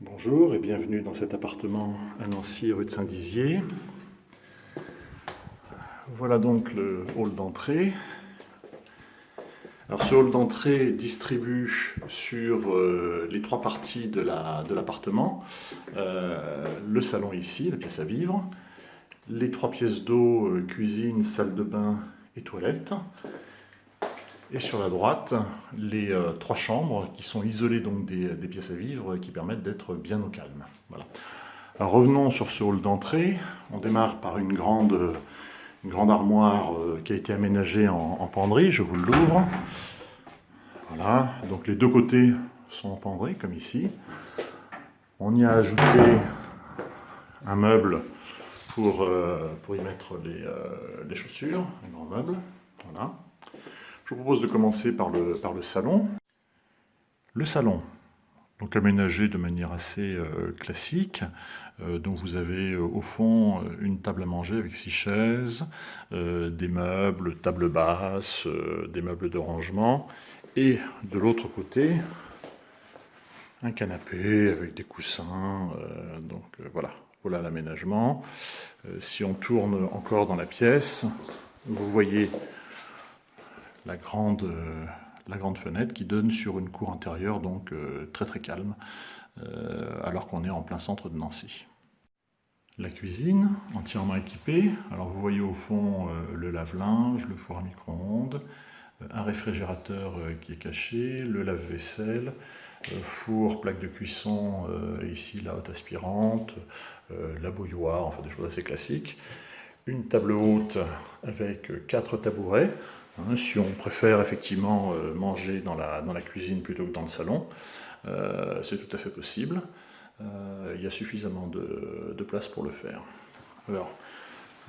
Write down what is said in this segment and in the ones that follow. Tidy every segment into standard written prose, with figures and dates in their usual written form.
Bonjour et bienvenue dans cet appartement à Nancy, rue de Saint-Dizier. Voilà donc le hall d'entrée. Alors ce hall d'entrée distribue sur les trois parties de l'appartement. Le salon ici, la pièce à vivre, les trois pièces d'eau, cuisine, salle de bain et toilette. Et sur la droite, les trois chambres qui sont isolées donc des pièces à vivre qui permettent d'être bien au calme. Voilà. Alors revenons sur ce hall d'entrée. On démarre par une grande armoire qui a été aménagée en penderie. Je vous l'ouvre. Voilà, donc les deux côtés sont en penderie comme ici. On y a ajouté un meuble pour y mettre les chaussures, un grand meuble. Voilà. Je vous propose de commencer par le salon. Le salon, donc aménagé de manière assez classique. Donc vous avez au fond une table à manger avec 6 chaises, des meubles, table basse, des meubles de rangement. Et de l'autre côté, un canapé avec des coussins. Voilà l'aménagement. Si on tourne encore dans la pièce, vous voyez la grande fenêtre qui donne sur une cour intérieure, donc très très calme, alors qu'on est en plein centre de Nancy. La cuisine, entièrement équipée. Alors vous voyez au fond le lave-linge, le four à micro-ondes, un réfrigérateur qui est caché, le lave-vaisselle, four, plaque de cuisson, et ici la haute aspirante, la bouilloire, enfin des choses assez classiques. Une table haute avec 4 tabourets. Si on préfère effectivement manger dans la cuisine plutôt que dans le salon, c'est tout à fait possible. Il y a suffisamment de place pour le faire. Alors,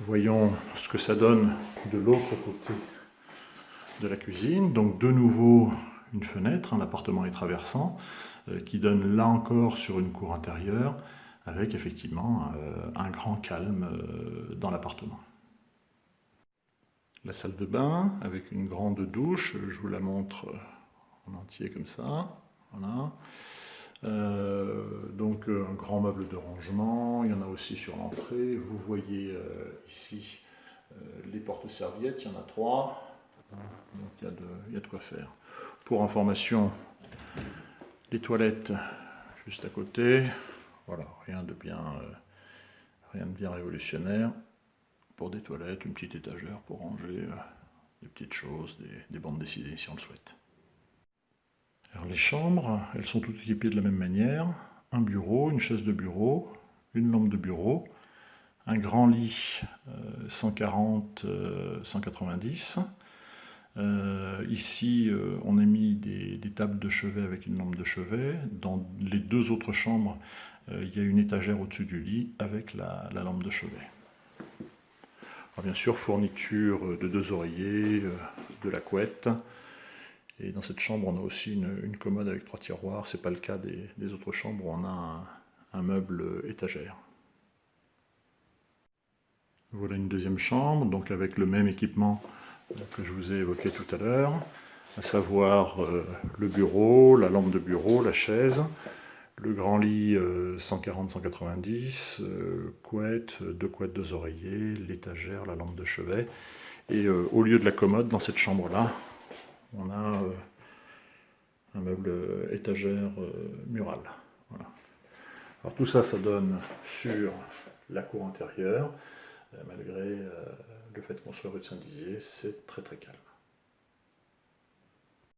voyons ce que ça donne de l'autre côté de la cuisine. Donc de nouveau une fenêtre, un appartement est traversant, qui donne là encore sur une cour intérieure, avec effectivement un grand calme dans l'appartement. La salle de bain avec une grande douche, je vous la montre en entier comme ça. Voilà. Donc un grand meuble de rangement, il y en a aussi sur l'entrée. Vous voyez ici les porte-serviettes, il y en a 3. Donc il y a de quoi faire. Pour information, les toilettes juste à côté. Voilà, rien de bien révolutionnaire. Pour des toilettes, une petite étagère pour ranger des petites choses, des bandes dessinées si on le souhaite. Alors les chambres, elles sont toutes équipées de la même manière. Un bureau, une chaise de bureau, une lampe de bureau, un grand lit 140-190. Ici, on a mis des tables de chevet avec une lampe de chevet. Dans les deux autres chambres, il y a une étagère au-dessus du lit avec la lampe de chevet. Alors bien sûr, fourniture de 2 oreillers, de la couette. Et dans cette chambre, on a aussi une commode avec 3 tiroirs. Ce n'est pas le cas des autres chambres où on a un meuble étagère. Voilà une deuxième chambre, donc avec le même équipement que je vous ai évoqué tout à l'heure, à savoir le bureau, la lampe de bureau, la chaise, le grand lit 140-190, couette, 2 couettes, 2 oreillers, l'étagère, la lampe de chevet. Et au lieu de la commode, dans cette chambre-là, on a un meuble étagère mural. Voilà. Alors tout ça, ça donne sur la cour intérieure. Malgré le fait qu'on soit rue de Saint-Dizier, c'est très très calme.